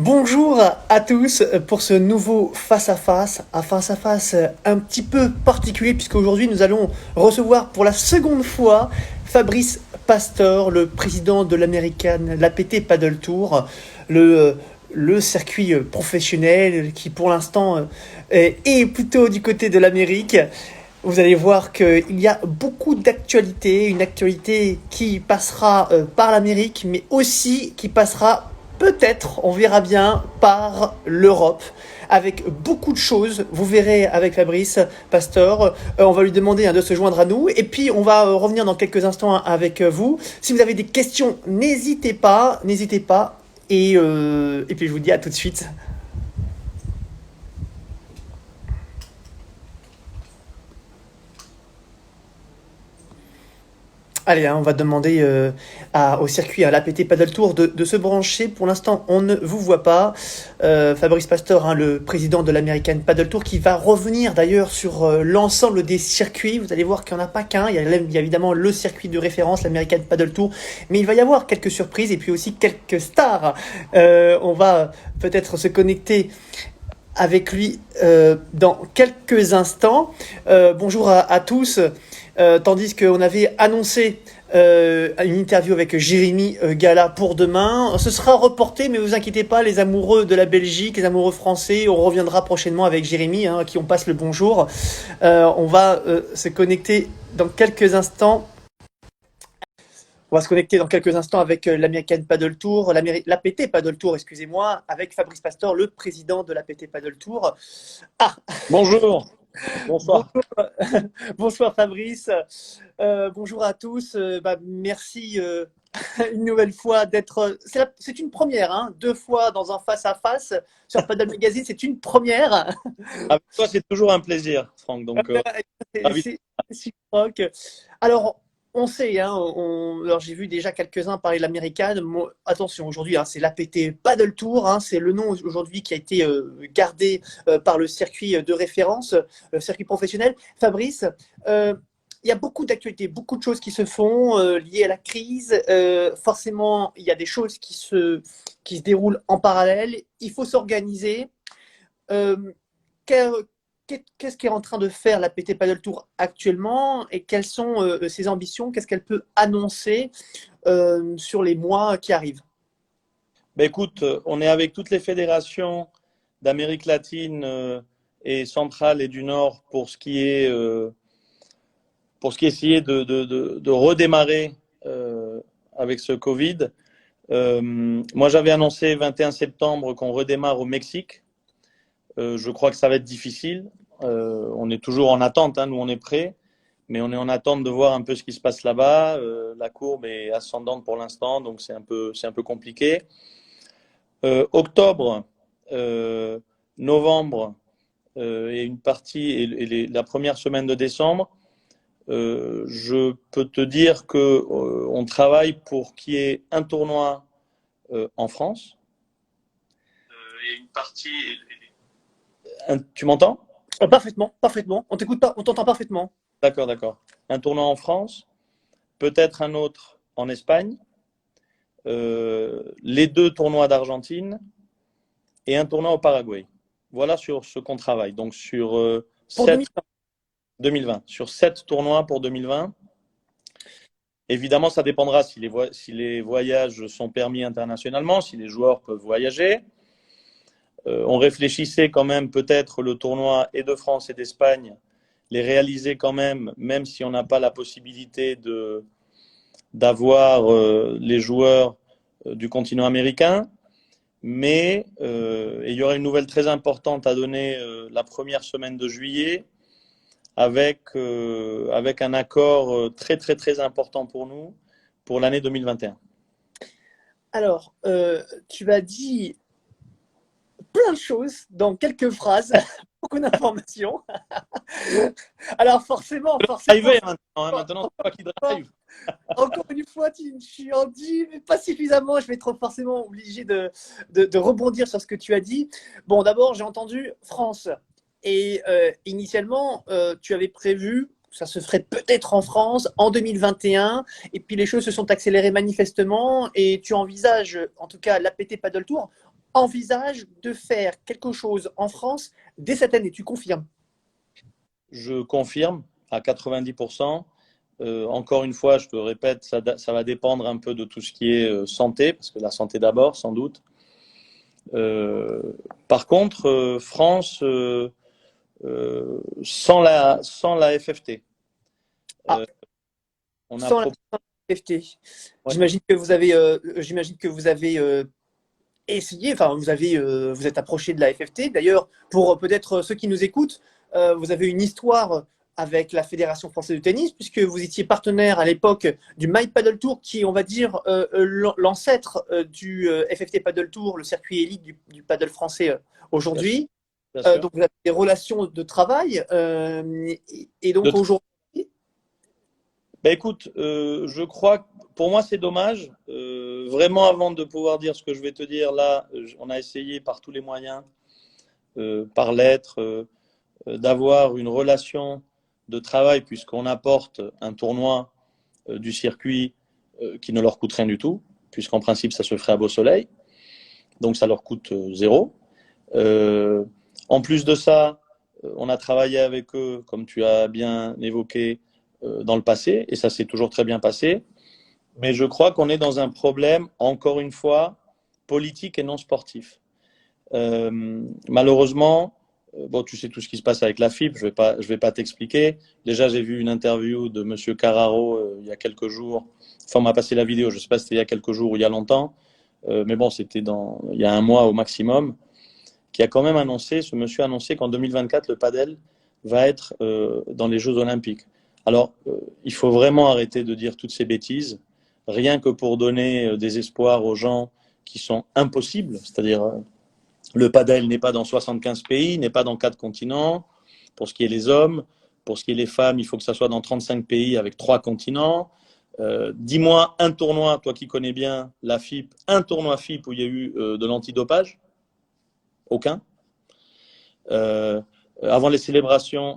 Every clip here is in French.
Bonjour à tous pour ce nouveau face-à-face, un face-à-face un petit peu particulier puisqu'aujourd'hui nous allons recevoir pour la seconde fois Fabrice Pastor, le président de l'American l'APT Paddle Tour, le, le circuit professionnel qui pour l'instant est plutôt du côté de l'Amérique. Vous allez voir qu'il y a beaucoup d'actualités, une actualité qui passera par l'Amérique, mais aussi qui passera peut-être, on verra bien, par l'Europe, avec beaucoup de choses. Vous verrez avec Fabrice Pastor. On va lui demander de se joindre à nous. Et puis, on va revenir dans quelques instants avec vous. Si vous avez des questions, n'hésitez pas, n'hésitez pas. Et puis, je vous dis à tout de suite. Allez, hein, on va demander au circuit, à l'APT Paddle Tour, de se brancher. Pour l'instant, on ne vous voit pas. Fabrice Pastor, hein, le président de l'American Paddle Tour, qui va revenir d'ailleurs sur l'ensemble des circuits. Vous allez voir qu'il n'y en a pas qu'un. Il y a évidemment le circuit de référence, l'American Paddle Tour. Mais il va y avoir quelques surprises et puis aussi quelques stars. On va peut-être se connecter avec lui dans quelques instants. Bonjour à tous. Tandis qu'on avait annoncé une interview avec Jérémy Gala pour demain. Ce sera reporté, mais vous inquiétez pas, les amoureux de la Belgique, les amoureux français, on reviendra prochainement avec Jérémy, hein, à qui on passe le bonjour. On va se connecter dans quelques instants. On va se connecter dans quelques instants avec l'American Paddle Tour, l'APT Paddle Tour, excusez-moi, avec Fabrice Pastor, le président de l'APT Paddle Tour. Ah, Bonjour, bonsoir. bonjour, bonsoir Fabrice, bonjour à tous. Merci une nouvelle fois d'être. C'est une première, hein, 2 fois dans un face-à-face sur Paddle Magazine, c'est une première. Avec toi, c'est toujours un plaisir, Franck. Donc, ravi. C'est réciproque. Alors, on sait, hein, alors j'ai vu déjà quelques-uns parler de l'américaine. Attention, aujourd'hui, hein, c'est l'APT Paddle Tour. Hein, c'est le nom aujourd'hui qui a été gardé par le circuit de référence, le circuit professionnel. Fabrice, il y a beaucoup d'actualités, beaucoup de choses qui se font liées à la crise. Forcément, il y a des choses qui se déroulent en parallèle. Il faut s'organiser. Euh, Qu'est-ce qu'est en train de faire la PT Paddle Tour actuellement et quelles sont ses ambitions? Qu'est-ce qu'elle peut annoncer sur les mois qui arrivent? Ben, écoute, on est avec toutes les fédérations d'Amérique latine et centrale et du Nord pour ce qui est essayer de redémarrer avec ce Covid. Moi, j'avais annoncé 21 septembre qu'on redémarre au Mexique. Je crois que ça va être difficile. On est toujours en attente, hein, nous on est prêts, mais on est en attente de voir un peu ce qui se passe là-bas. La courbe est ascendante pour l'instant, donc c'est un peu compliqué. Octobre, novembre et une partie et la première semaine de décembre, je peux te dire que on travaille pour qu'il y ait un tournoi en France. Et une partie. Tu m'entends? Parfaitement, parfaitement. On t'écoute pas, on t'entend parfaitement. D'accord, d'accord. Un tournoi en France, peut-être un autre en Espagne, les 2 tournois d'Argentine et un tournoi au Paraguay. Voilà sur ce qu'on travaille. Donc sur Pour 7, 2020. 2020, sur 7 tournois pour 2020. Évidemment, ça dépendra si les voyages sont permis internationalement, si les joueurs peuvent voyager. On réfléchissait quand même peut-être le tournoi et de France et d'Espagne, les réaliser quand même, même si on n'a pas la possibilité d'avoir les joueurs du continent américain. Mais il y aura une nouvelle très importante à donner la première semaine de juillet avec un accord très très très important pour nous pour l'année 2021. Alors, tu as dit plein de choses dans quelques phrases, beaucoup d'informations. Alors forcément, Driver maintenant c'est toi qui drive. encore une fois, tu en dis mais pas suffisamment. Je vais être forcément obligé de rebondir sur ce que tu as dit. Bon, d'abord, j'ai entendu France. Et initialement, tu avais prévu ça se ferait peut-être en France en 2021, et puis les choses se sont accélérées manifestement, et tu envisages, en tout cas l'APT Paddle Tour, envisage de faire quelque chose en France dès cette année, tu confirmes? Je confirme à 90%. Encore une fois, je te répète, ça va dépendre un peu de tout ce qui est santé, parce que la santé d'abord, sans doute. Par contre, France, sans la FFT, Ah, on a sans la proposé. FT. Ouais, J'imagine que vous avez essayé, enfin vous êtes approché de la FFT. D'ailleurs, pour peut-être ceux qui nous écoutent, vous avez une histoire avec la Fédération française de tennis, puisque vous étiez partenaire à l'époque du My Paddle Tour, qui est, on va dire, l'ancêtre du FFT Paddle Tour, le circuit élite du paddle français bien sûr. aujourd'hui. Bien sûr. Donc vous avez des relations de travail, et donc De aujourd'hui, Ben écoute, je crois que pour moi c'est dommage. Vraiment, avant de pouvoir dire ce que je vais te dire là, on a essayé par tous les moyens, par lettre, d'avoir une relation de travail puisqu'on apporte un tournoi du circuit qui ne leur coûte rien du tout, puisqu'en principe ça se ferait à Beau Soleil, donc ça leur coûte zéro. Euh, En plus de ça, on a travaillé avec eux, comme tu as bien évoqué, dans le passé, et ça s'est toujours très bien passé. Mais je crois qu'on est dans un problème, encore une fois, politique et non sportif. Malheureusement, bon, tu sais tout ce qui se passe avec la FIP, je vais pas t'expliquer. Déjà, j'ai vu une interview de Monsieur Carraro il y a quelques jours. Enfin, on m'a passé la vidéo, je ne sais pas si c'était il y a quelques jours ou il y a longtemps, mais bon, c'était il y a un mois au maximum, qui a quand même annoncé, ce monsieur a annoncé qu'en 2024, le padel va être dans les Jeux Olympiques. Alors, il faut vraiment arrêter de dire toutes ces bêtises, rien que pour donner des espoirs aux gens qui sont impossibles, c'est-à-dire le padel n'est pas dans 75 pays, n'est pas dans 4 continents, pour ce qui est les hommes, pour ce qui est les femmes, il faut que ça soit dans 35 pays avec 3 continents. Dis-moi un tournoi, toi qui connais bien la FIP, un tournoi FIP où il y a eu de l'antidopage. Aucun. Avant la célébration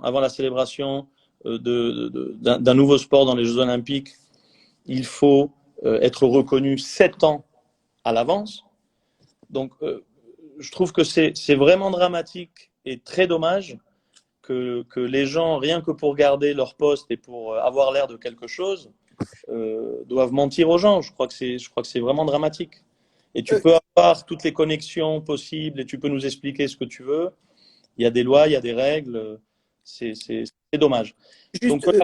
d'un nouveau sport dans les Jeux Olympiques, il faut être reconnu 7 ans à l'avance. Donc, je trouve que c'est vraiment dramatique et très dommage que les gens, rien que pour garder leur poste et pour avoir l'air de quelque chose, doivent mentir aux gens. Je crois que c'est vraiment dramatique. Et tu euh, peux avoir toutes les connexions possibles et tu peux nous expliquer ce que tu veux. Il y a des lois, il y a des règles. C'est dommage. Donc juste voilà,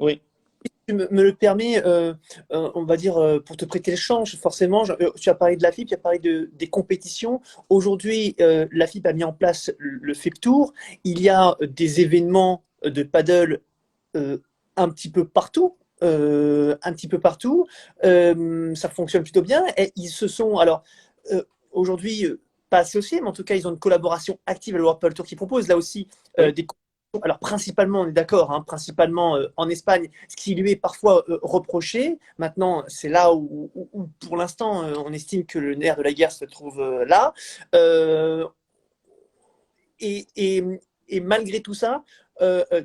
oui. tu me le permets, on va dire, pour te prêter le change, forcément, tu as parlé de la FIP, tu as parlé des compétitions. Aujourd'hui, la FIP a mis en place le FIP Tour. Il y a des événements de paddle euh, un petit peu partout. Un petit peu partout. Ça fonctionne plutôt bien. Et ils se sont, alors, aujourd'hui, pas associés, mais en tout cas, ils ont une collaboration active à le World Paddle Tour qui propose là aussi Oui. des, alors principalement, on est d'accord, hein, principalement en Espagne, ce qui lui est parfois reproché. Maintenant, c'est là où pour l'instant, on estime que le nerf de la guerre se trouve là. Euh, et, et, et, malgré tout ça,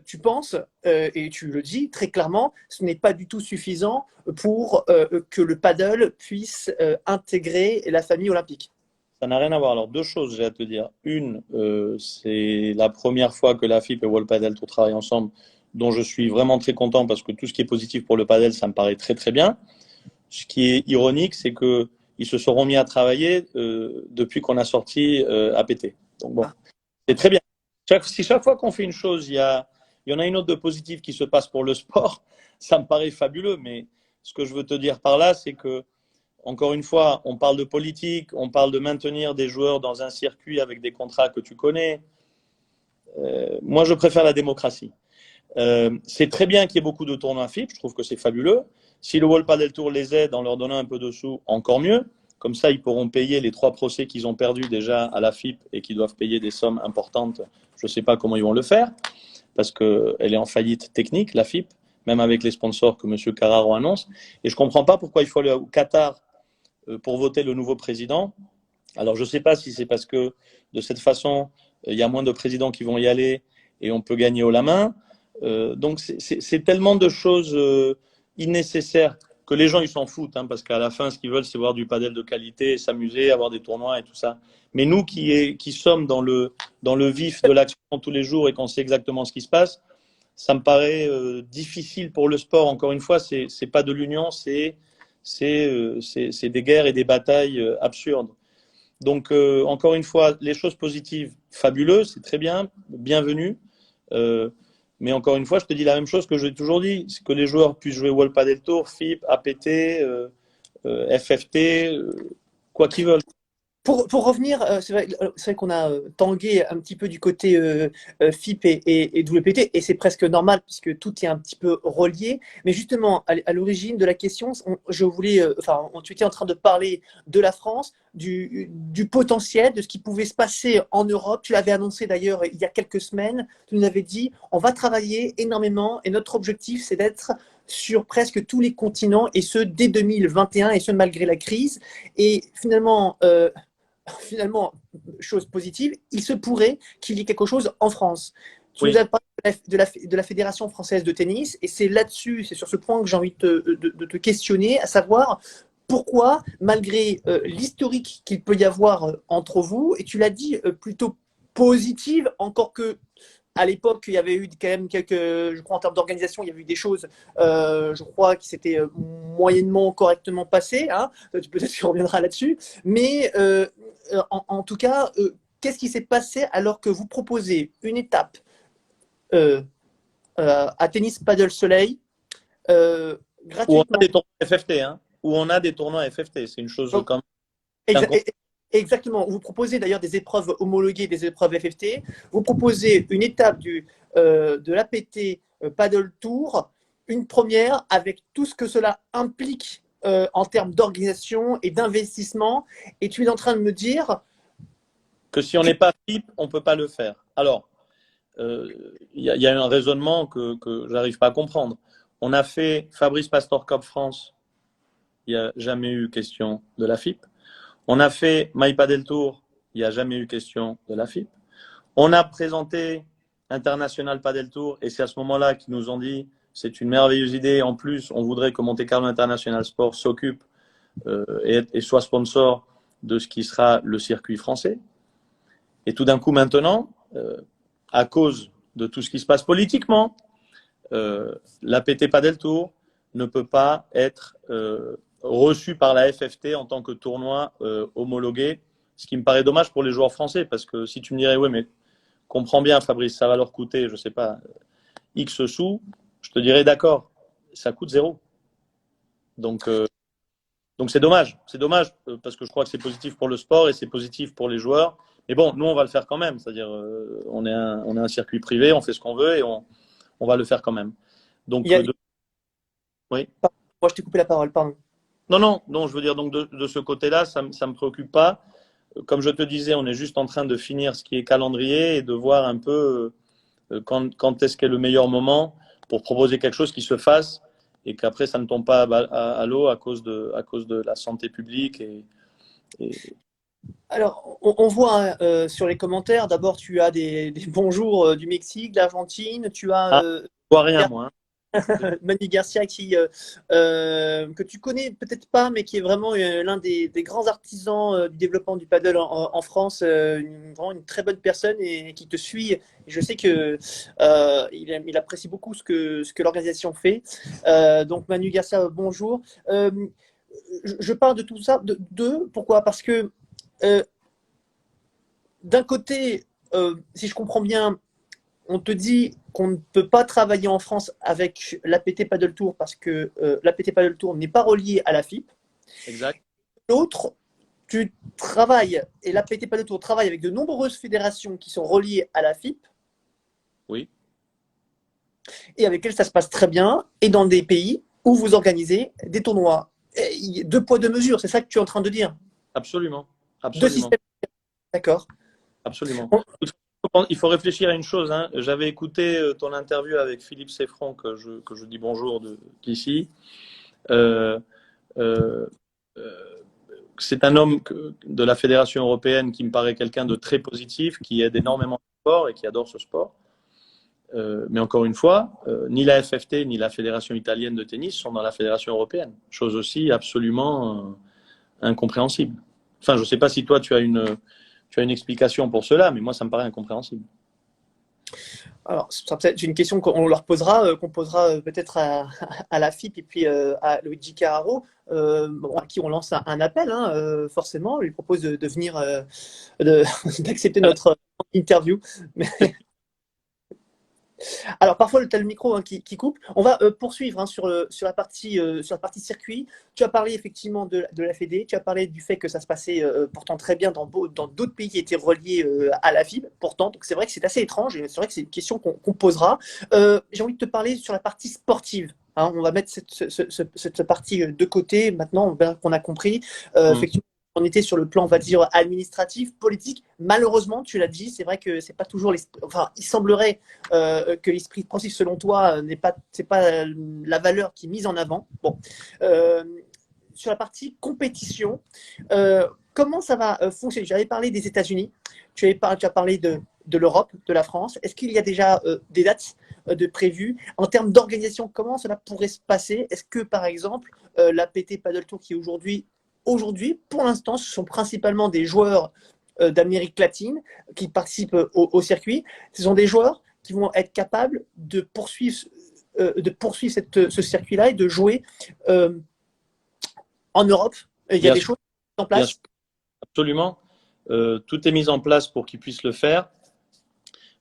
tu penses, et tu le dis très clairement, ce n'est pas du tout suffisant pour que le paddle puisse intégrer la famille olympique. Ça n'a rien à voir. Alors, deux choses, j'ai à te dire. Une, c'est la première fois que la FIP et World Padel Tour travaillent ensemble, dont je suis vraiment très content parce que tout ce qui est positif pour le padel, ça me paraît très très bien. Ce qui est ironique, c'est que ils se seront mis à travailler depuis qu'on a sorti APT. Donc bon, Ah, c'est très bien. Si chaque fois qu'on fait une chose, il y en a une autre de positive qui se passe pour le sport, ça me paraît fabuleux. Mais ce que je veux te dire par là, c'est que encore une fois, on parle de politique, on parle de maintenir des joueurs dans un circuit avec des contrats que tu connais. Moi, je préfère la démocratie. C'est très bien qu'il y ait beaucoup de tournois FIP, je trouve que c'est fabuleux. Si le World Padel Tour les aide en leur donnant un peu de sous, encore mieux. Comme ça, ils pourront payer les 3 procès qu'ils ont perdus déjà à la FIP et qui doivent payer des sommes importantes. Je ne sais pas comment ils vont le faire, parce qu'elle est en faillite technique, la FIP, même avec les sponsors que M. Carraro annonce. Et je ne comprends pas pourquoi il faut aller au Qatar pour voter le nouveau président. Alors, je ne sais pas si c'est parce que de cette façon, il y a moins de présidents qui vont y aller et on peut gagner haut la main. Donc c'est tellement de choses innécessaires que les gens ils s'en foutent, hein, parce qu'à la fin ce qu'ils veulent c'est voir du padel de qualité, s'amuser, avoir des tournois et tout ça. Mais nous qui sommes dans le vif de l'action tous les jours et qu'on sait exactement ce qui se passe, ça me paraît difficile pour le sport. Encore une fois, c'est pas de l'union, c'est des guerres et des batailles absurdes. Donc encore une fois, les choses positives, fabuleux, c'est très bien, bienvenue. Euh, mais encore une fois, je te dis la même chose que j'ai toujours dit, c'est que les joueurs puissent jouer World Padel Tour, FIP, APT, FFT, quoi qu'ils veulent. Pour revenir, c'est vrai qu'on a tangué un petit peu du côté FIP et WPT, et c'est presque normal puisque tout est un petit peu relié. Mais justement, à l'origine de la question, je voulais, tu étais en train de parler de la France, du potentiel, de ce qui pouvait se passer en Europe. Tu l'avais annoncé d'ailleurs il y a quelques semaines. Tu nous avais dit, on va travailler énormément et notre objectif, c'est d'être sur presque tous les continents, et ce dès 2021, et ce malgré la crise. Et finalement, chose positive, il se pourrait qu'il y ait quelque chose en France. Tu Oui. nous as parlé de la Fédération française de tennis, et c'est là-dessus, c'est sur ce point que j'ai envie de te questionner, à savoir pourquoi, malgré l'historique qu'il peut y avoir entre vous, et tu l'as dit plutôt positive, encore que à l'époque, il y avait eu quand même quelques, je crois en termes d'organisation, il y avait eu des choses, je crois, qui s'étaient moyennement correctement passées. Hein. Peut-être tu reviendras là-dessus. Mais en tout cas, qu'est-ce qui s'est passé alors que vous proposez une étape euh, à Tennis Paddle Soleil Où on a gratuitement? des tournois FFT, hein. Où on a des tournois FFT. C'est une chose Donc, quand même. exa exactement. Vous proposez d'ailleurs des épreuves homologuées, des épreuves FFT. Vous proposez une étape de l'APT Paddle Tour, une première avec tout ce que cela implique en termes d'organisation et d'investissement. Et tu es en train de me dire Que si on n'est pas FIP, on ne peut pas le faire. Alors, y a un raisonnement que je n'arrive pas à comprendre. On a fait Fabrice Pastor Cup France, il n'y a jamais eu question de la FIP. On a fait My Padel Tour, il n'y a jamais eu question de la FIP. On a présenté International Padel Tour, et c'est à ce moment-là qu'ils nous ont dit c'est une merveilleuse idée. En plus, on voudrait que Monte Carlo International Sport s'occupe et soit sponsor de ce qui sera le circuit français. Et tout d'un coup, maintenant, à cause de tout ce qui se passe politiquement, l'APT Padel Tour ne peut pas être reçu par la FFT en tant que tournoi homologué, ce qui me paraît dommage pour les joueurs français, parce que si tu me dirais, oui, mais comprends bien, Fabrice, ça va leur coûter, je ne sais pas, X sous, je te dirais, d'accord, ça coûte zéro. Donc c'est dommage parce que je crois que c'est positif pour le sport et c'est positif pour les joueurs. Mais bon, nous on va le faire quand même, c'est-à-dire on est un circuit privé, on fait ce qu'on veut et on va le faire quand même. il y Donc a... oui. Moi, je t'ai coupé la parole, pardon. Non, je veux dire donc de ce côté-là, ça me préoccupe pas. Comme je te disais, on est juste en train de finir ce qui est calendrier et de voir un peu quand est-ce qu'est le meilleur moment pour proposer quelque chose qui se fasse et qu'après ça ne tombe pas à l'eau à cause de la santé publique et... Alors, on voit sur les commentaires, d'abord, tu as des bonjours du Mexique, de l'Argentine, tu as Ah, je vois rien moi. Hein. Manu Garcia que tu connais peut-être pas, mais qui est vraiment l'un des grands artisans du développement du paddle en France, vraiment une très bonne personne et qui te suit. Et je sais que il apprécie beaucoup ce que l'organisation fait. Donc Manu Garcia, bonjour. Je parle de tout ça, pourquoi? Parce que euh, d'un côté, si je comprends bien, on te dit qu'on ne peut pas travailler en France avec l'APT Paddle Tour parce que l'APT Paddle Tour n'est pas relié à la FIP. Exact. L'autre, tu travailles, et l'APT Paddle Tour travaille avec de nombreuses fédérations qui sont reliées à la FIP. Oui. Et avec elles, ça se passe très bien. Et dans des pays où vous organisez des tournois. Et deux poids, deux mesures, c'est ça que tu es en train de dire. Absolument. Deux Absolument. systèmes. D'accord. Absolument. Il faut réfléchir à une chose. Hein. J'avais écouté ton interview avec Philippe Seffron, que je dis bonjour d'ici. Euh, euh, c'est un homme de la Fédération européenne qui me paraît quelqu'un de très positif, qui aide énormément le sport et qui adore ce sport. Mais encore une fois, ni la FFT ni la Fédération italienne de tennis sont dans la Fédération européenne. Chose aussi absolument incompréhensible. Enfin, je ne sais pas si toi, tu as une explication pour cela, mais moi, ça me paraît incompréhensible. Alors, c'est peut-être une question qu'on leur posera, qu'on posera peut-être à la FIP et puis à Luigi Carraro, bon, à qui on lance un appel, hein, forcément. On lui propose de venir, d'accepter notre interview. Mais alors, parfois, tu as le micro hein, qui coupe. On va poursuivre hein, sur la partie circuit. Tu as parlé effectivement de la Fédé. Tu as parlé du fait que ça se passait pourtant très bien dans d'autres pays qui étaient reliés à la FIB. Pourtant, donc c'est vrai que c'est assez étrange et c'est vrai que c'est une question qu'on posera. J'ai envie de te parler sur la partie sportive. Hein, on va mettre cette partie de côté maintenant qu'on a compris. Effectivement, on était sur le plan, on va dire, administratif, politique. Malheureusement, tu l'as dit, c'est vrai que c'est pas toujours l'esprit. Enfin, il semblerait que l'esprit sportif, selon toi, c'est pas la valeur qui est mise en avant. Bon, sur la partie compétition, comment ça va fonctionner? J'avais parlé des États-Unis, tu as parlé de l'Europe, de la France. Est-ce qu'il y a déjà des dates de prévues en termes d'organisation? Comment cela pourrait se passer? Est-ce que, par exemple, l'APT Paddle Tour qui est aujourd'hui, pour l'instant, ce sont principalement des joueurs d'Amérique latine qui participent au circuit. Ce sont des joueurs qui vont être capables de poursuivre ce circuit-là et de jouer en Europe. Il y a des choses en place. Absolument. Tout est mis en place pour qu'ils puissent le faire.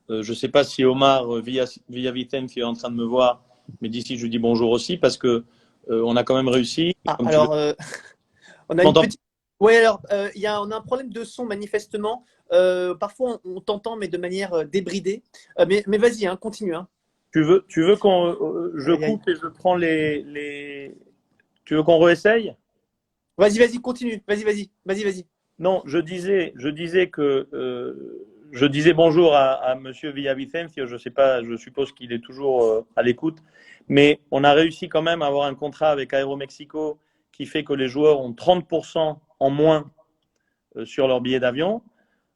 Je ne sais pas si Omar Villavicencio est en train de me voir, mais d'ici, je lui dis bonjour aussi parce que on a quand même réussi. Alors, on a une petite. Oui, alors, on a un problème de son, manifestement. Parfois, on t'entend, mais de manière débridée. Mais vas-y, hein, continue. Hein. Tu veux je coupe et je prends les. Tu veux qu'on réessaye? Vas-y, continue. Vas-y. Non, je disais bonjour à Monsieur Villavicencio. Je sais pas, je suppose qu'il est toujours à l'écoute. Mais on a réussi quand même à avoir un contrat avec Aeromexico qui fait que les joueurs ont 30% en moins sur leur billet d'avion,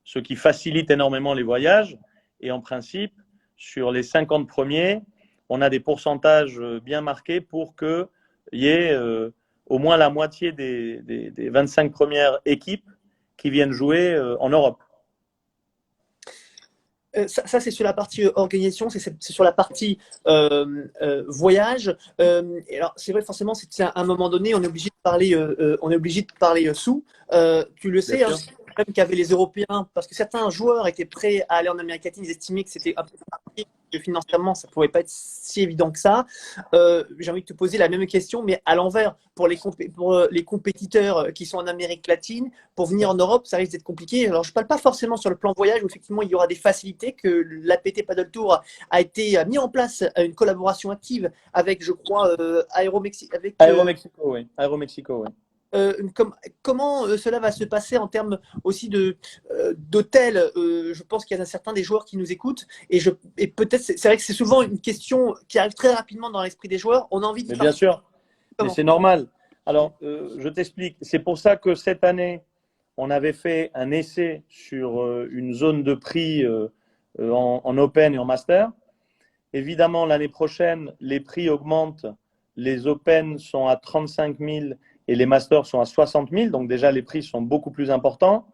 ce qui facilite énormément les voyages. Et en principe, sur les 50 premiers, on a des pourcentages bien marqués pour qu'il y ait au moins la moitié des 25 premières équipes qui viennent jouer en Europe. Ça c'est sur la partie organisation, c'est sur la partie voyage. Et alors, c'est vrai, forcément, c'est à un moment donné, on est obligé de parler sous. Tu le sais, hein, même qu'avaient les Européens, parce que certains joueurs étaient prêts à aller en Amérique latine, ils estimaient que c'était un peu compliqué, que financièrement, ça ne pouvait pas être si évident que ça. J'ai envie de te poser la même question, mais à l'envers, pour les compétiteurs qui sont en Amérique latine, pour venir en Europe, ça risque d'être compliqué. Alors, je ne parle pas forcément sur le plan voyage, où effectivement, il y aura des facilités, que l'APT Paddle Tour a été mis en place une collaboration active avec, je crois, Aeromexico. Aeromexico, oui. Aeromexico, oui. Comment cela va se passer en termes aussi d'hôtels? Je pense qu'il y a certains des joueurs qui nous écoutent et peut-être c'est vrai que c'est souvent une question qui arrive très rapidement dans l'esprit des joueurs. On a envie de. Mais bien sûr, mais c'est normal. Alors, je t'explique. C'est pour ça que cette année, on avait fait un essai sur une zone de prix en Open et en Master. Évidemment, l'année prochaine, les prix augmentent. Les Open sont à 35 000 et les Masters sont à 60 000. Donc déjà, les prix sont beaucoup plus importants.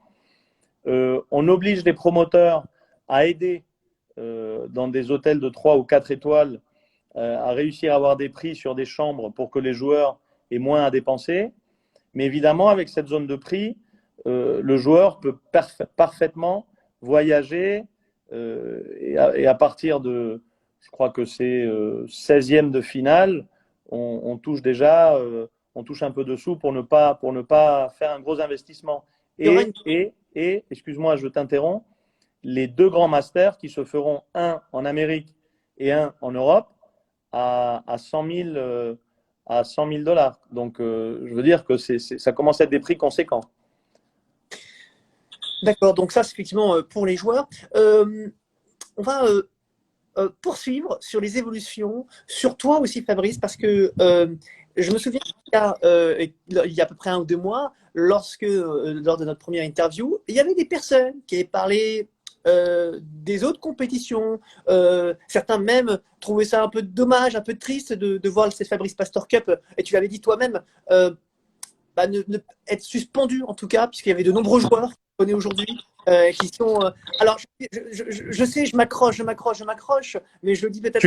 On oblige les promoteurs à aider dans des hôtels de 3 ou 4 étoiles à réussir à avoir des prix sur des chambres pour que les joueurs aient moins à dépenser. Mais évidemment, avec cette zone de prix, le joueur peut parfaitement voyager et à partir de, je crois que c'est 16e de finale, on touche déjà, on touche un peu de sous pour ne pas faire un gros investissement. Et excuse-moi, je t'interromps, les 2 grands masters qui se feront, un en Amérique et un en Europe, à 100 000 dollars. Donc, je veux dire que ça commence à être des prix conséquents. D'accord, donc ça, c'est effectivement pour les joueurs. On va poursuivre sur les évolutions, sur toi aussi, Fabrice, parce que je me souviens il y a à peu près 1 ou 2 mois, lors de notre première interview, il y avait des personnes qui avaient parlé des autres compétitions. Certains même trouvaient ça un peu dommage, un peu triste de voir cette Fabrice Pastor Cup, et tu l'avais dit toi-même, être suspendu en tout cas, puisqu'il y avait de nombreux joueurs qu'on connaît aujourd'hui qui sont. Alors, je sais, je m'accroche, mais je le dis peut-être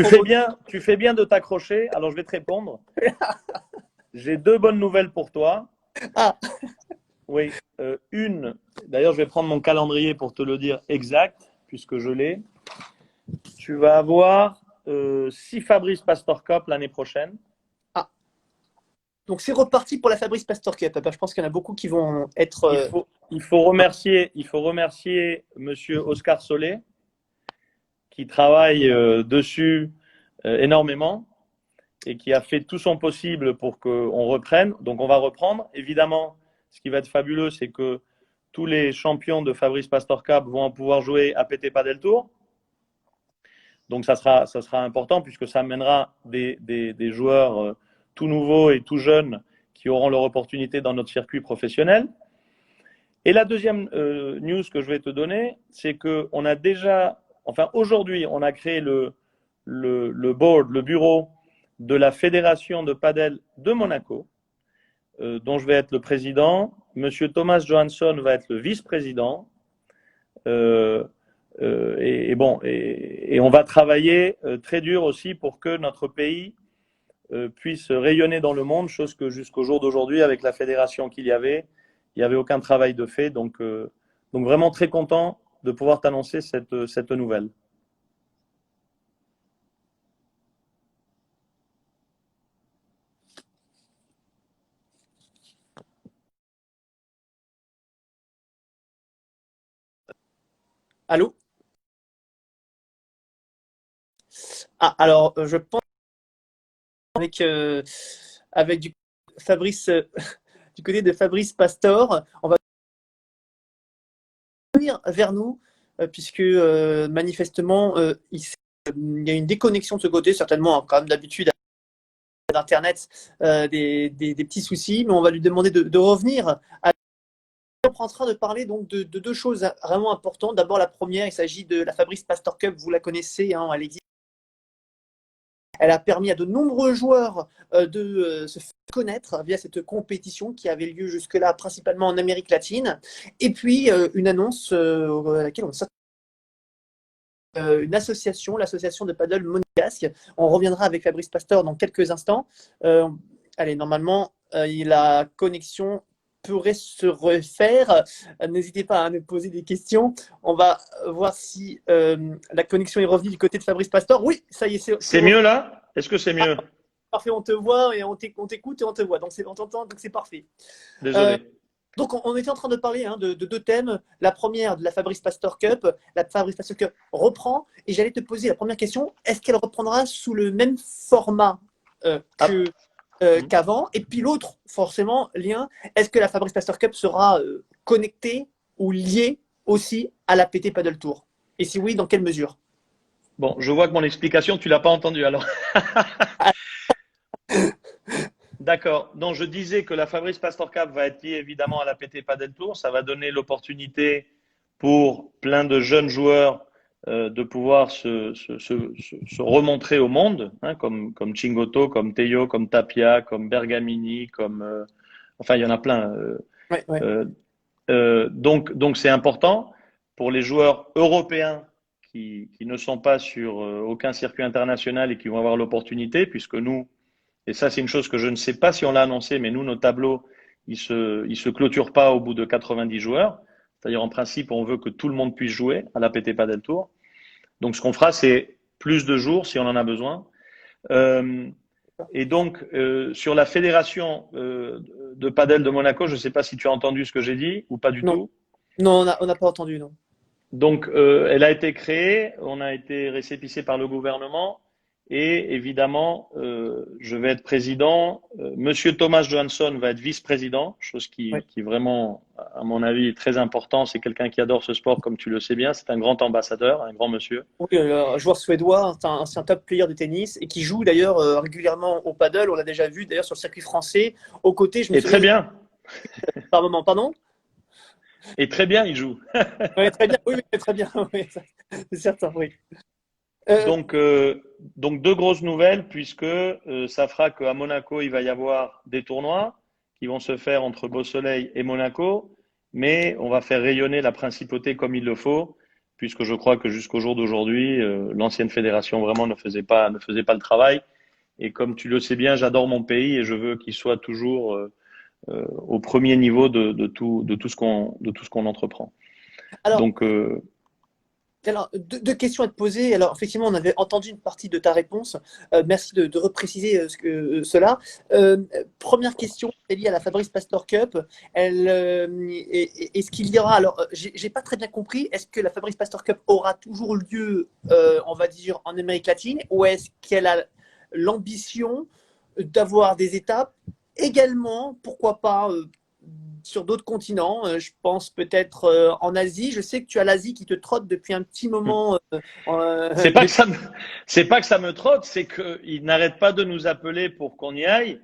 Tu fais bien de t'accrocher. Alors, je vais te répondre. J'ai deux bonnes nouvelles pour toi. Ah. Oui, une. D'ailleurs, je vais prendre mon calendrier pour te le dire exact, puisque je l'ai. Tu vas avoir 6 Fabrice Pastor Cup l'année prochaine. Ah. Donc, c'est reparti pour la Fabrice Pastor Cup. Je pense qu'il y en a beaucoup qui vont être. Il faut remercier Monsieur Oscar Solé, qui travaille dessus énormément et qui a fait tout son possible pour qu'on reprenne. Donc, on va reprendre. Évidemment, ce qui va être fabuleux, c'est que tous les champions de Fabrice Pastor Cup vont pouvoir jouer à PT Padel Tour. Donc, ça sera important puisque ça amènera des joueurs tout nouveaux et tout jeunes qui auront leur opportunité dans notre circuit professionnel. Et la deuxième news que je vais te donner, c'est qu'on a déjà, enfin aujourd'hui, on a créé le board, le bureau de la Fédération de Padel de Monaco, dont je vais être le président. Monsieur Thomas Johansson va être le vice-président. Et on va travailler très dur aussi pour que notre pays puisse rayonner dans le monde, chose que jusqu'au jour d'aujourd'hui, avec la fédération qu'il y avait, il n'y avait aucun travail de fait. Donc vraiment très content de pouvoir t'annoncer cette nouvelle. Allô? Ah, alors, je pense avec du Fabrice, du côté de Fabrice Pastor, on va venir vers nous, puisque manifestement, il y a une déconnexion de ce côté, certainement, hein, comme d'habitude, d'Internet, des petits soucis, mais on va lui demander de revenir. On est en train de parler donc de deux choses vraiment importantes. D'abord, la première, il s'agit de la Fabrice Pastor Cup, vous la connaissez, hein, elle existe. Elle a permis à de nombreux joueurs de se faire connaître via cette compétition qui avait lieu jusque-là principalement en Amérique latine. Et puis, une annonce à laquelle on s'attend. Une association, l'association de paddle monégasque. On reviendra avec Fabrice Pastor dans quelques instants. Allez, normalement, la connexion pourrait se refaire. N'hésitez pas à nous poser des questions. On va voir si la connexion est revenue du côté de Fabrice Pastor. Oui, ça y est. C'est mieux là? Est-ce que c'est mieux? Parfait, on te voit et on t'écoute et on te voit. Donc, on t'entend, donc c'est parfait. Désolé. Donc, on était en train de parler de deux thèmes. La première, de la Fabrice Pastor Cup. La Fabrice Pastor Cup reprend. Et j'allais te poser la première question. Est-ce qu'elle reprendra sous le même format qu'avant? Et puis l'autre, forcément, lien, est-ce que la Fabrice Pastor Cup sera connectée ou liée aussi à la PT Paddle Tour? Et si oui, dans quelle mesure? Bon, je vois que mon explication, tu ne l'as pas entendue alors. D'accord. Donc, je disais que la Fabrice Pastor Cup va être liée évidemment à la PT Padel Tour. Ça va donner l'opportunité pour plein de jeunes joueurs de pouvoir se remontrer au monde, hein, comme Chingoto, comme Teo, comme Tapia, comme Bergamini, comme enfin il y en a plein. Donc c'est important pour les joueurs européens qui ne sont pas sur aucun circuit international et qui vont avoir l'opportunité, puisque nous, et ça c'est une chose que je ne sais pas si on l'a annoncé, mais nous, nos tableaux, ils se clôturent pas au bout de 90 joueurs. C'est-à-dire, en principe, on veut que tout le monde puisse jouer à la PT Padel Tour. Donc, ce qu'on fera, c'est plus de jours si on en a besoin. Et donc, sur la fédération de Padel de Monaco, je ne sais pas si tu as entendu ce que j'ai dit ou pas du tout. Non, on n'a pas entendu, non. Donc, elle a été créée, on a été récépissé par le gouvernement. Et évidemment, je vais être président. Monsieur Thomas Johansson va être vice-président, chose qui vraiment, à mon avis, est très important. C'est quelqu'un qui adore ce sport, comme tu le sais bien. C'est un grand ambassadeur, un grand monsieur. Oui, un joueur suédois, c'est un top player de tennis et qui joue d'ailleurs régulièrement au paddle. On l'a déjà vu d'ailleurs sur le circuit français. Aux côtés, je me souviens. Très bien. Par moment, pardon? Et très bien, il joue. Oui, très bien. Oui, oui, très bien. Oui, c'est certain, oui. Euh, Donc deux grosses nouvelles, puisque ça fera qu'à Monaco, il va y avoir des tournois qui vont se faire entre Beau Soleil et Monaco, mais on va faire rayonner la principauté comme il le faut, puisque je crois que jusqu'au jour d'aujourd'hui, l'ancienne fédération vraiment ne faisait pas le travail. Et comme tu le sais bien, j'adore mon pays et je veux qu'il soit toujours au premier niveau de tout ce qu'on entreprend. alors, Donc, Alors, deux questions à te poser. Alors, effectivement, on avait entendu une partie de ta réponse. Merci de repréciser cela. Première question, est liée à la Fabrice Pastor Cup. Est-ce qu'il y aura, alors, j'ai pas très bien compris, est-ce que la Fabrice Pastor Cup aura toujours lieu, on va dire, en Amérique latine, ou est-ce qu'elle a l'ambition d'avoir des étapes également, pourquoi pas, sur d'autres continents, je pense peut-être en Asie. Je sais que tu as l'Asie qui te trotte depuis un petit moment. C'est pas que ça me, c'est pas que ça me trotte, c'est qu'ils n'arrêtent pas de nous appeler pour qu'on y aille.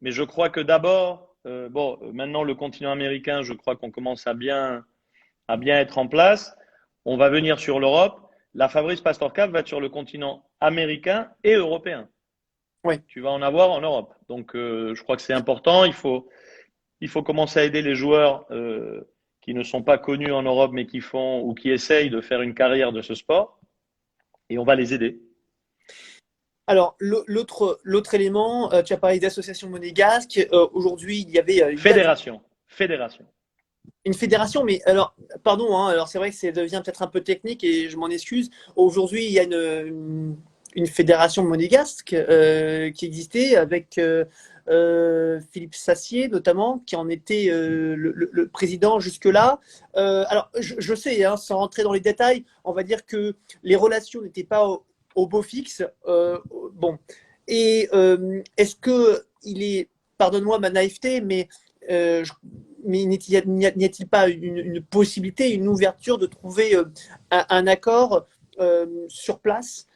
Mais je crois que d'abord, maintenant le continent américain, je crois qu'on commence à bien être en place. On va venir sur l'Europe. La Fabrice Pastor Cup va être sur le continent américain et européen. Oui. Tu vas en avoir en Europe. Donc, je crois que c'est important. Il faut commencer à aider les joueurs qui ne sont pas connus en Europe, mais qui font ou qui essayent de faire une carrière de ce sport. Et on va les aider. Alors, l'autre élément, tu as parlé d'associations monégasques. Aujourd'hui, il y avait Fédération. Fédération. une fédération, mais alors, pardon, hein, alors c'est vrai que ça devient peut-être un peu technique et je m'en excuse. Aujourd'hui, il y a une fédération monégasque qui existait avec Philippe Sassier, notamment, qui en était le président jusque-là. Alors, je sais, hein, sans rentrer dans les détails, on va dire que les relations n'étaient pas au beau fixe. Bon. Et est-ce que il est, pardonne-moi ma naïveté, mais n'y a-t-il pas une possibilité, une ouverture de trouver un accord sur place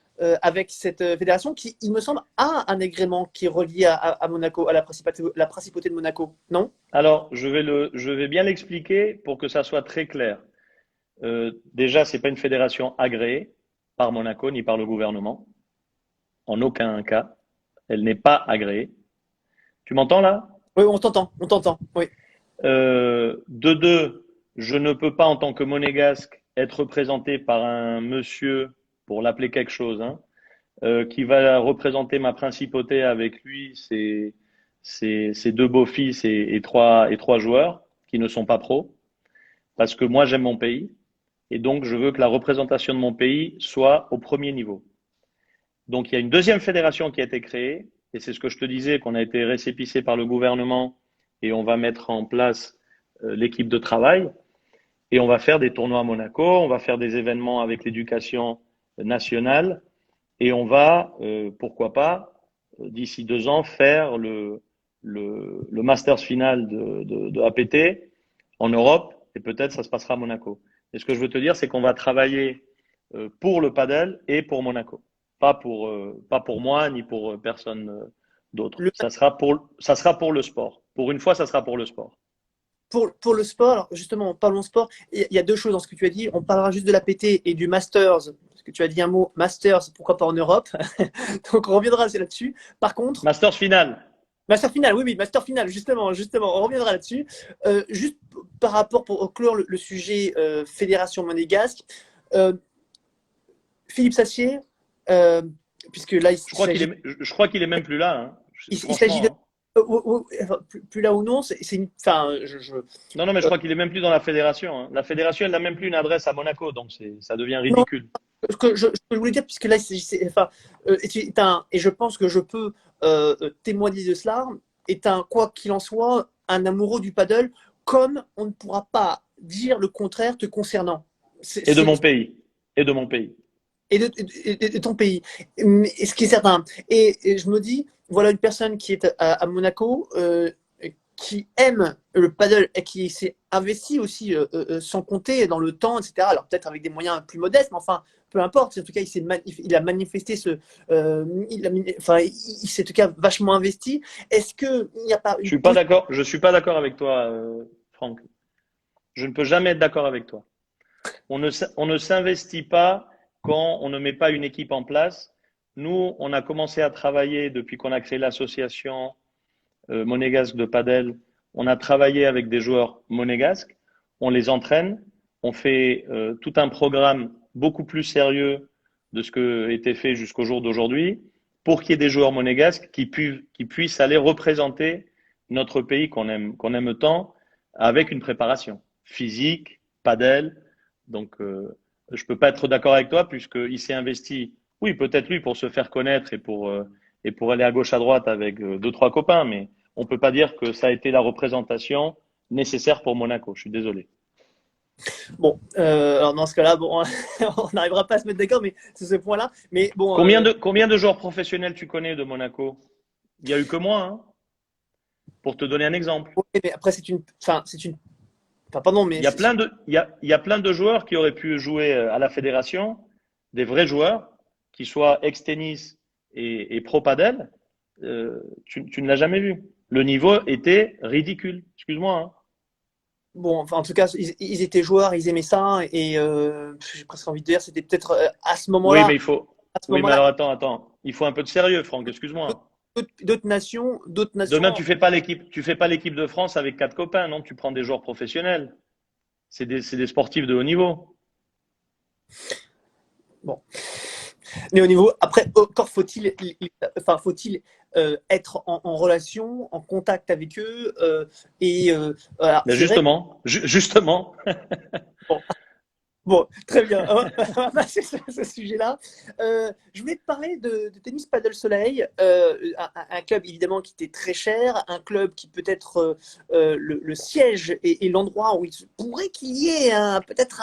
avec cette fédération qui, il me semble, a un agrément qui est relié à Monaco, à la principauté de Monaco, non? Alors, je vais bien l'expliquer pour que ça soit très clair. Déjà, c'est pas une fédération agréée par Monaco ni par le gouvernement. En aucun cas. Elle n'est pas agréée. Tu m'entends là? Oui, on t'entend, oui. De deux, je ne peux pas, en tant que monégasque, être représenté par un monsieur, pour l'appeler quelque chose, hein, qui va représenter ma principauté avec lui, ses deux beaux-fils et trois joueurs qui ne sont pas pros, parce que moi j'aime mon pays, et donc je veux que la représentation de mon pays soit au premier niveau. Donc il y a une deuxième fédération qui a été créée, et c'est ce que je te disais, qu'on a été récépissé par le gouvernement, et on va mettre en place l'équipe de travail, et on va faire des tournois à Monaco, on va faire des événements avec l'éducation nationale, et on va, pourquoi pas, d'ici 2 ans, faire le Masters final de APT en Europe, et peut-être ça se passera à Monaco. Et ce que je veux te dire, c'est qu'on va travailler pour le paddle et pour Monaco. Pas pour moi, ni pour personne d'autre. Le, Ça sera pour le sport. Pour une fois, ça sera pour le sport. pour le sport, alors justement, parlons sport. Il y a deux choses dans ce que tu as dit. On parlera juste de l'APT et du Masters, parce que tu as dit un mot Masters, pourquoi pas en Europe. Donc on reviendra là-dessus. Par contre, Masters final. Master final, oui, oui, master final, justement, on reviendra là-dessus. Juste par rapport, pour clore le sujet Fédération monégasque, euh, Philippe Sassier, euh, puisque là, Je crois qu'il est même plus là. Hein. il s'agit de. Franchement. Hein. Plus là ou non, c'est une. Enfin, Non, non, mais je crois qu'il est même plus dans la fédération. Hein. La fédération, elle n'a même plus une adresse à Monaco, donc ça devient non, ridicule. ce que je voulais dire, puisque là, enfin, et je pense que je peux témoigner de cela, est un, quoi qu'il en soit, un amoureux du paddle, comme on ne pourra pas dire le contraire te concernant. Et de mon pays. Et de mon pays. Et de ton pays. Mais ce qui est certain. Et je me dis, voilà une personne qui est à Monaco, qui aime le paddle et qui s'est investi aussi sans compter dans le temps, etc. Alors peut-être avec des moyens plus modestes, mais enfin, peu importe. En tout cas, il a manifesté enfin, il s'est en tout cas vachement investi. Est-ce qu'il n'y a pas une Je suis pas d'accord avec toi, Franck. Je ne peux jamais être d'accord avec toi. On ne s'investit pas quand on ne met pas une équipe en place. Nous, on a commencé à travailler depuis qu'on a créé l'association monégasque de padel. On a travaillé avec des joueurs monégasques. On les entraîne. On fait tout un programme beaucoup plus sérieux de ce que était fait jusqu'au jour d'aujourd'hui pour qu'il y ait des joueurs monégasques qui puissent aller représenter notre pays qu'on aime tant avec une préparation physique, padel. Donc, je peux pas être d'accord avec toi puisqu'il s'est investi, oui, peut-être lui pour se faire connaître et pour aller à gauche à droite avec deux, trois copains, mais on peut pas dire que ça a été la représentation nécessaire pour Monaco. Je suis désolé. Bon, alors dans ce cas-là, bon, on n'arrivera pas à se mettre d'accord, mais c'est ce point-là. Mais bon, Combien de joueurs professionnels tu connais de Monaco? Il y a eu que moi, hein, pour te donner un exemple. ouais, mais après enfin, pardon, mais Il y a plein de joueurs qui auraient pu jouer à la fédération, des vrais joueurs, qui soient ex-tennis et pro-padel. Tu ne l'as jamais vu. Le niveau était ridicule. Excuse-moi, hein. bon, enfin, en tout cas, ils étaient joueurs, ils aimaient ça, et j'ai presque envie de dire, c'était peut-être à ce Oui, moment-là, mais il faut. à ce Oui, mais moment-là, alors attends. Il faut un peu de sérieux, Franck. Excuse-moi. d'autres Demain, nations. tu fais pas l'équipe de France avec quatre copains, non? Tu prends des joueurs professionnels. C'est des sportifs de haut niveau. Bon, mais au niveau, après, encore enfin, faut-il être en relation, en contact avec eux, voilà, Mais c'est vrai. justement, justement. Bon, bon, très bien. On va passer sur ce sujet-là. Je voulais te parler de Tennis Paddle Soleil, un club évidemment qui était très cher, un club qui peut être le siège et l'endroit où il se pourrait qu'il y ait peut-être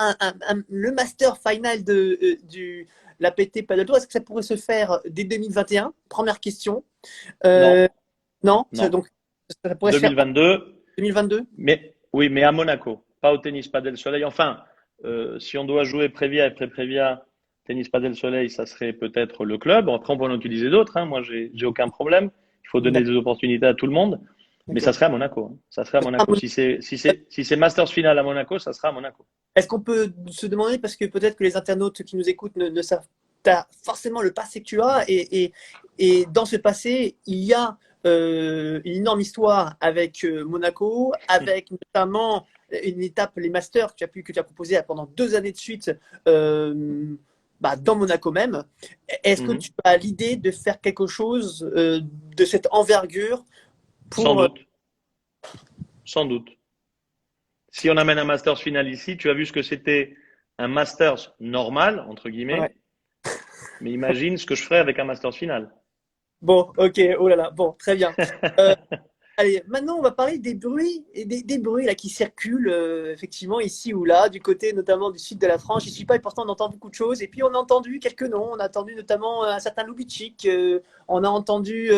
le master final du l'APT Paddle Tour. Est-ce que ça pourrait se faire dès 2021? Première question. Non, Euh, non, non. donc ça pourrait se faire en 2022. 2022? Mais oui, mais à Monaco, pas au tennis Padel Soleil. Enfin, si on doit jouer Prévia et Pré-Prévia, tennis Padel Soleil, ça serait peut-être le club. Après, on peut en utiliser d'autres, hein. Moi, j'ai aucun problème. Il faut donner des opportunités à tout le monde. Mais ça D'accord. serait à Monaco, hein. Ça serait à Monaco. Si c'est Masters Final à Monaco, ça sera à Monaco. Est-ce qu'on peut se demander, parce que peut-être que les internautes qui nous écoutent ne savent pas forcément le passé que tu as, et dans ce passé, il y a une énorme histoire avec Monaco, avec notamment une étape, les Masters, que tu as proposé pendant 2 années de suite dans Monaco même. Est-ce que Mhm. tu as l'idée de faire quelque chose de cette envergure Sans pour... doute. Sans doute. Si on amène un Masters Final ici, tu as vu ce que c'était un Masters normal, entre Ouais. guillemets. Mais imagine ce que je ferais avec un Masters Final. Bon, ok, oh là là, bon, très bien. Euh, Allez, maintenant on va parler des bruits et des bruits là qui circulent effectivement ici ou là, du côté notamment du sud de la France. Je suis pas et pourtant on entend beaucoup de choses. Et puis on a entendu quelques noms. On a entendu notamment un certain Lubitschik. On a entendu,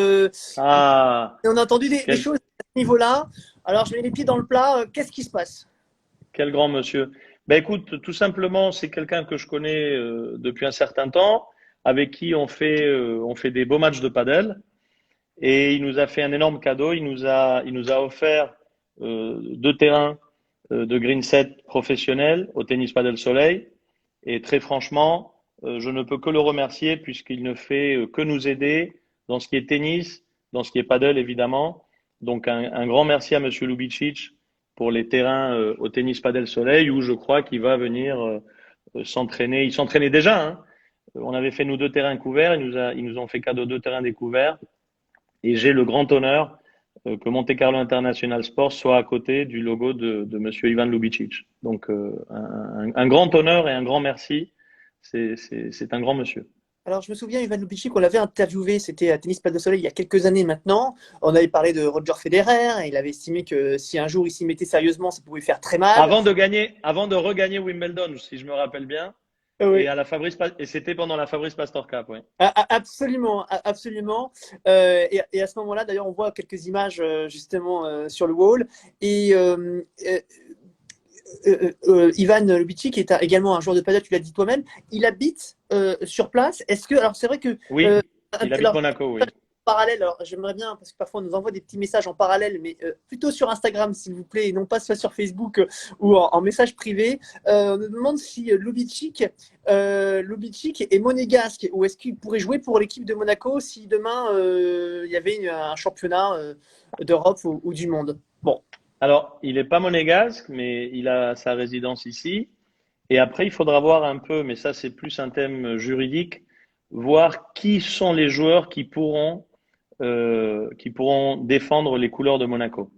Ah, on a entendu des quel, choses à ce niveau-là. Alors je mets les pieds dans le plat. Qu'est-ce qui se passe? quel grand monsieur. Ben écoute, tout simplement, c'est quelqu'un que je connais depuis un certain temps, avec qui on fait des beaux matchs de padel. Et il nous a fait un énorme cadeau. Il nous a offert deux terrains de green set professionnels au tennis Padel Soleil. Et très franchement, je ne peux que le remercier puisqu'il ne fait que nous aider dans ce qui est tennis, dans ce qui est paddle évidemment. Donc un grand merci à Monsieur Lubicic pour les terrains au tennis Padel Soleil où je crois qu'il va venir s'entraîner. Il s'entraînait déjà, hein. On avait fait nous deux terrains couverts, ils nous ont fait cadeau deux terrains découverts et j'ai le grand honneur que Monte Carlo International Sports soit à côté du logo de Monsieur Ivan Lubicic. Donc un grand honneur et un grand merci. C'est un grand monsieur. Alors, je me souviens, Ivan Lubitschik, on l'avait interviewé, c'était à Tennis Pas de Soleil il y a quelques années maintenant. On avait parlé de Roger Federer, et il avait estimé que si un jour il s'y mettait sérieusement, ça pouvait faire très mal. Avant de regagner Wimbledon, si je me rappelle bien, et Oui, à la et c'était pendant la Fabrice Pastor Cup, oui. absolument, absolument. Et à ce moment-là, d'ailleurs, on voit quelques images justement sur le wall. Et Ivan Lubitschik est également un joueur de padel, tu l'as dit toi-même. Il habite sur place. Est-ce que, alors c'est vrai que Oui, il habite alors, Monaco, oui. parallèle, alors j'aimerais bien, parce que parfois on nous envoie des petits messages en parallèle, mais plutôt sur Instagram, s'il vous plaît, et non pas soit sur Facebook ou en message privé. On nous demande si Lubicic est monégasque, ou est-ce qu'il pourrait jouer pour l'équipe de Monaco si demain il y avait un championnat d'Europe ou du monde. Bon, Alors, il n'est pas monégasque, mais il a sa résidence ici. Et après, il faudra voir un peu, mais ça, c'est plus un thème juridique, voir qui sont les joueurs qui pourront défendre les couleurs de Monaco.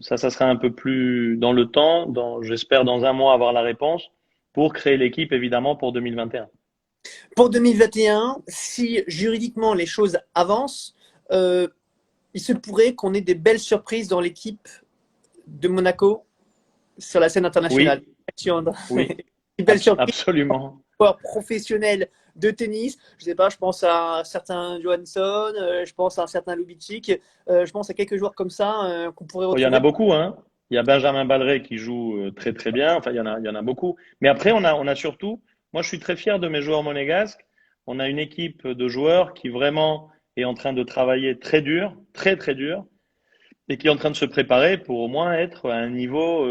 Ça sera un peu plus dans le temps. J'espère dans un mois avoir la réponse pour créer l'équipe, évidemment, pour 2021. pour 2021, si juridiquement les choses avancent, il se pourrait qu'on ait des belles surprises dans l'équipe de Monaco sur la scène internationale. Oui, oui, Une belle surprise, absolument. joueur professionnel de tennis. Je sais pas, je pense à un certain Johansson, je pense à un certain Lubicic, je pense à quelques joueurs comme ça qu'on pourrait Oh, il y en a retrouver. beaucoup, hein. Il y a Benjamin Balleret qui joue très très bien. Enfin, il y en a beaucoup. Mais après, on a surtout, moi je suis très fier de mes joueurs monégasques. On a une équipe de joueurs qui vraiment est en train de travailler très dur, très très dur, et qui est en train de se préparer pour au moins être à un niveau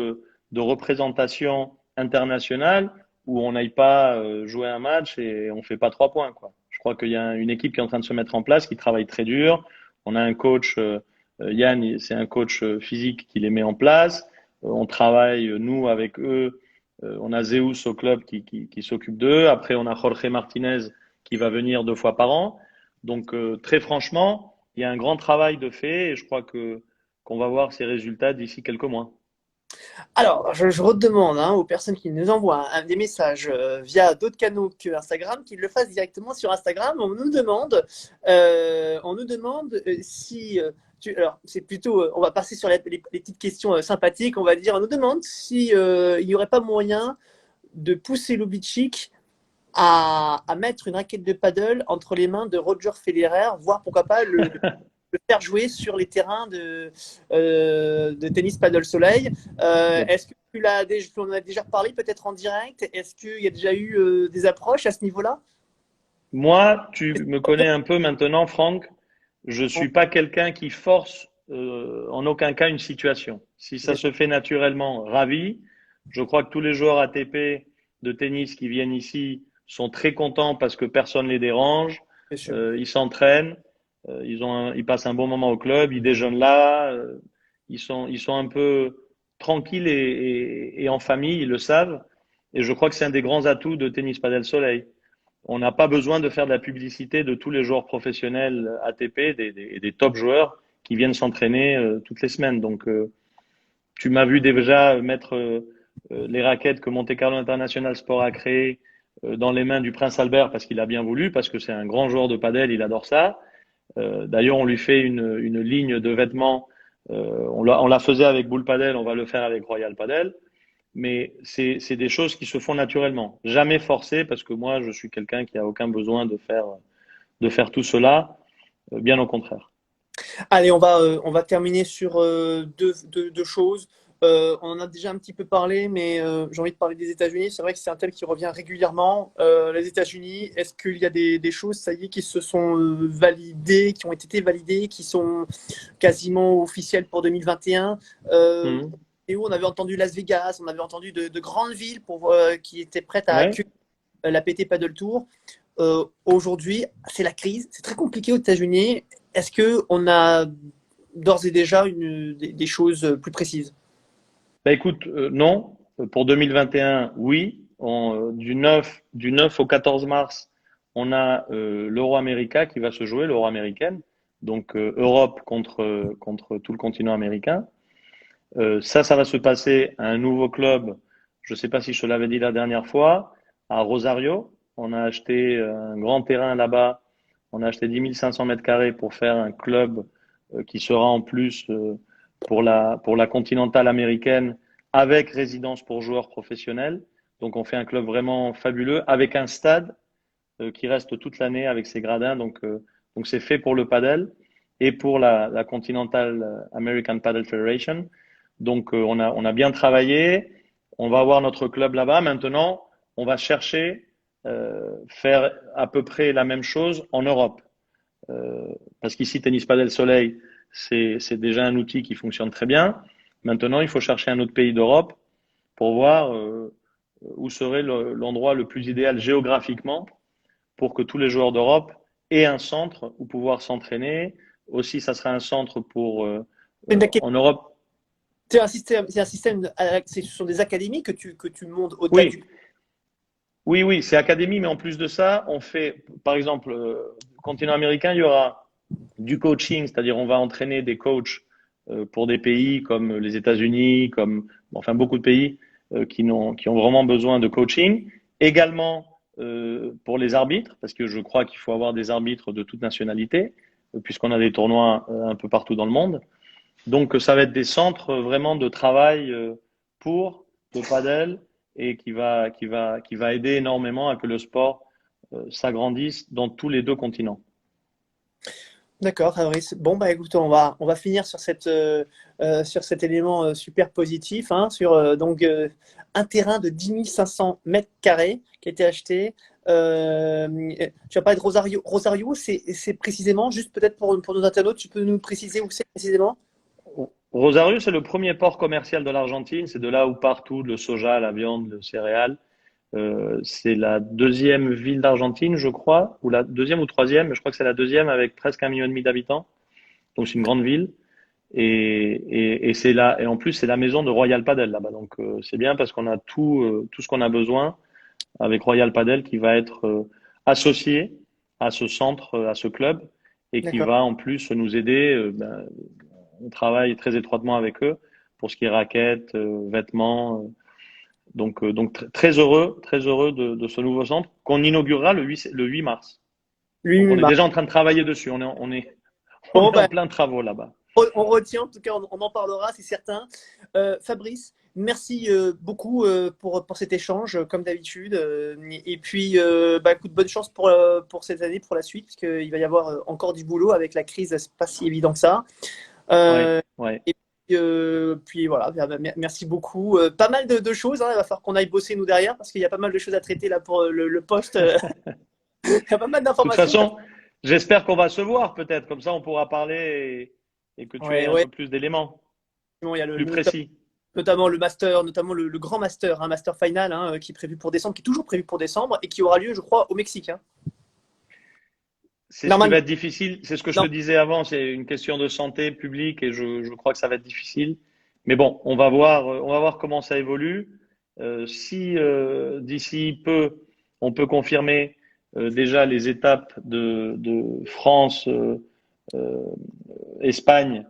de représentation internationale où on n'aille pas jouer un match et on fait pas 3 points, quoi. Je crois qu'il y a une équipe qui est en train de se mettre en place, qui travaille très dur. On a un coach, Yann, c'est un coach physique qui les met en place. On travaille, nous, avec eux. On a Zeus au club qui s'occupe d'eux. Après, on a Jorge Martinez qui va venir 2 fois par an. Donc, très franchement, il y a un grand travail de fait et je crois que qu'on va voir ces résultats d'ici quelques mois. Alors, je redemande aux personnes qui nous envoient des messages via d'autres canaux que Instagram qu'ils le fassent directement sur Instagram. On nous demande si alors c'est plutôt, on va passer sur les petites questions sympathiques. On va dire, on nous demande si il n'y aurait pas moyen de pousser Lubicic à mettre une raquette de paddle entre les mains de Roger Federer, voire pourquoi pas le faire jouer sur les terrains de tennis paddle soleil. Est-ce que tu en as déjà parlé peut-être en direct? Est-ce qu'il y a déjà eu des approches à ce niveau-là? Moi, tu me connais un peu maintenant, Franck. Je suis pas quelqu'un qui force en aucun cas une situation. Si ça se fait naturellement, ravi. Je crois que tous les joueurs ATP de tennis qui viennent ici sont très contents parce que personne les dérange. Bien sûr. Ils s'entraînent, ils passent un bon moment au club, ils déjeunent là, ils sont un peu tranquilles et en famille, ils le savent. Et je crois que c'est un des grands atouts de Tennis Padel Soleil. On n'a pas besoin de faire de la publicité de tous les joueurs professionnels ATP, des top joueurs qui viennent s'entraîner toutes les semaines. Donc, tu m'as vu déjà mettre les raquettes que Monte Carlo International Sport a créées dans les mains du Prince Albert parce qu'il a bien voulu, parce que c'est un grand joueur de padel, il adore ça. D'ailleurs, on lui fait une ligne de vêtements. On la faisait avec Bull Padel, on va le faire avec Royal Padel. Mais c'est des choses qui se font naturellement. Jamais forcé, parce que moi, je suis quelqu'un qui a aucun besoin de faire tout cela. Bien au contraire. Allez, on va terminer sur deux choses. On en a déjà un petit peu parlé, mais j'ai envie de parler des États-Unis. C'est vrai que c'est un thème qui revient régulièrement. Les États-Unis, est-ce qu'il y a des choses, ça y est, qui se sont validées, qui ont été validées, qui sont quasiment officielles pour 2021? Mhm. Et où on avait entendu Las Vegas, on avait entendu de grandes villes qui étaient prêtes à Ouais. accueillir la PT Paddle Tour. Aujourd'hui, c'est la crise, c'est très compliqué aux États-Unis. Est-ce qu'on a d'ores et déjà des choses plus précises? Bah écoute, non. Pour 2021, oui. Du 9 au 14 mars, on a l'Euro America qui va se jouer, l'Euro américaine. Donc Europe contre tout le continent américain. Ça va se passer à un nouveau club. Je ne sais pas si je te l'avais dit la dernière fois, à Rosario. On a acheté un grand terrain là-bas. On a acheté 10 500 mètres carrés pour faire un club qui sera en plus pour la continentale américaine avec résidence pour joueurs professionnels. Donc on fait un club vraiment fabuleux avec un stade qui reste toute l'année avec ses gradins. Donc c'est fait pour le paddle et pour la Continental American Paddle Federation. Donc on a bien travaillé. On va avoir notre club là-bas. Maintenant, on va chercher faire à peu près la même chose en Europe. parce qu'ici, tennis padel soleil, c'est déjà un outil qui fonctionne très bien. Maintenant, il faut chercher un autre pays d'Europe pour voir où serait l'endroit le plus idéal géographiquement pour que tous les joueurs d'Europe aient un centre où pouvoir s'entraîner. Aussi, ça sera un centre pour en Europe. C'est un système, ce sont des académies que tu montes au-delà Oui, du. oui, c'est académie, mais en plus de ça, on fait, par exemple, continent américain, il y aura du coaching, c'est-à-dire on va entraîner des coachs pour des pays comme les États-Unis, comme enfin beaucoup de pays qui ont vraiment besoin de coaching. Également pour les arbitres, parce que je crois qu'il faut avoir des arbitres de toute nationalité, puisqu'on a des tournois un peu partout dans le monde. Donc ça va être des centres vraiment de travail pour le padel et qui va aider énormément à que le sport s'agrandisse dans tous les deux continents. D'accord, Fabrice. Bon, bah écoute, on va finir sur cet élément super positif, hein, sur un terrain de 10 500 mètres carrés qui a été acheté. Tu as parlé de Rosario. Rosario, c'est précisément, juste peut-être pour nos internautes, tu peux nous préciser où c'est précisément? Rosario, c'est le premier port commercial de l'Argentine. C'est de là où part tout le soja, la viande, le céréales. C'est la deuxième ville d'Argentine, je crois, ou la deuxième ou troisième, mais je crois que c'est la deuxième avec presque 1,5 million d'habitants. Donc c'est une grande ville. Et c'est là, et en plus c'est la maison de Royal Padel là-bas. Donc c'est bien parce qu'on a tout ce qu'on a besoin avec Royal Padel qui va être associé à ce centre, à ce club, et qui D'accord. va en plus nous aider. On travaille très étroitement avec eux pour ce qui est raquettes, vêtements. Donc très heureux de ce nouveau centre qu'on inaugurera le 8 mars. Donc on est Lui, déjà en train de travailler dessus. On bon, est en bah, plein travaux là-bas. on retient, en tout cas, on en parlera, c'est certain. Fabrice, merci beaucoup pour cet échange, comme d'habitude. Et puis, bah, écoute, bonne chance pour cette année, pour la suite, parce qu'il va y avoir encore du boulot avec la crise, c'est pas si évident que ça. Ouais, Euh, ouais. et puis voilà, merci beaucoup. Pas mal de choses, hein, il va falloir qu'on aille bosser nous derrière, parce qu'il y a pas mal de choses à traiter là pour le poste. Il y a pas mal De toute d'informations. façon, j'espère qu'on va se voir peut-être. Comme ça, on pourra parler et que tu aies Ouais, un ouais. peu plus d'éléments Bon, il y a plus précis. notamment le master, notamment le grand master, un master final hein, qui est prévu pour décembre, qui est toujours prévu pour décembre et qui aura lieu, je crois, au Mexique. Hein. C'est ce qui va Normalement, être difficile. C'est ce que je te non. disais avant. C'est une question de santé publique et je crois que ça va être difficile. Mais bon, on va voir comment ça évolue. Si d'ici peu, on peut confirmer déjà les étapes de France, euh, Espagne,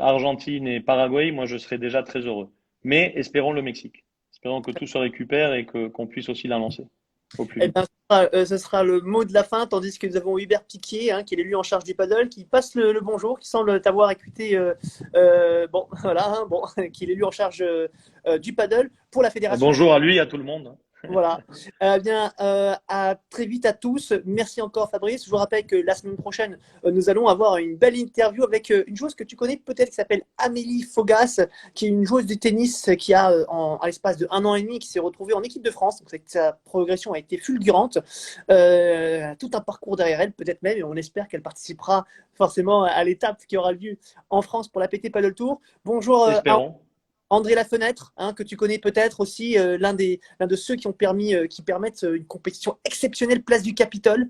Argentine et Paraguay, moi je serai déjà très heureux. Mais espérons le Mexique. Espérons que tout se récupère et qu'on puisse aussi l'annoncer au plus Eh bien, vite. ce sera le mot de la fin, tandis que nous avons Hubert Piquet, hein, qui est l'élu en charge du paddle, qui passe le bonjour, qui semble t'avoir écouté, bon, voilà, hein, bon, qui est l'élu en charge du paddle pour la fédération. Bonjour à lui et à tout le monde. Voilà. Bien, à très vite à tous. Merci encore Fabrice. Je vous rappelle que la semaine prochaine, nous allons avoir une belle interview avec une joueuse que tu connais peut-être qui s'appelle Amélie Fogas, qui est une joueuse de tennis qui a, à l'espace de 1 an et demi, qui s'est retrouvée en équipe de France. Donc, sa progression a été fulgurante. Tout un parcours derrière elle, peut-être même, et on espère qu'elle participera forcément à l'étape qui aura lieu en France pour la PT Paddle Tour. Bonjour à Espérons. André Lafenêtre, hein, que tu connais peut-être aussi, l'un de ceux qui permettent une compétition exceptionnelle Place du Capitole.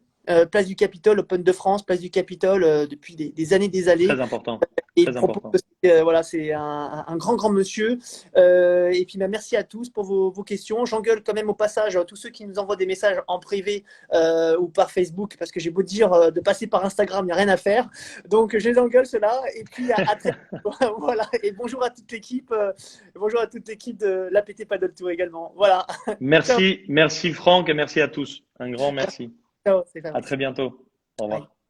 Place du Capitole, Open de France, Place du Capitole, depuis des années, des années. Très important. Et il Très propose, important. voilà, c'est un grand monsieur. Et puis, bah, merci à tous pour vos questions. J'engueule quand même au passage tous ceux qui nous envoient des messages en privé ou par Facebook, parce que j'ai beau dire de passer par Instagram, il n'y a rien à faire. Donc, je les engueule, ceux-là. Et puis, à très voilà. Et bonjour à toute l'équipe de l'APT Paddle Tour également. Voilà. Ciao, Merci Franck et merci à tous. Un grand merci. ciao, c'est À Fabrice. très bientôt. Au Bye. revoir.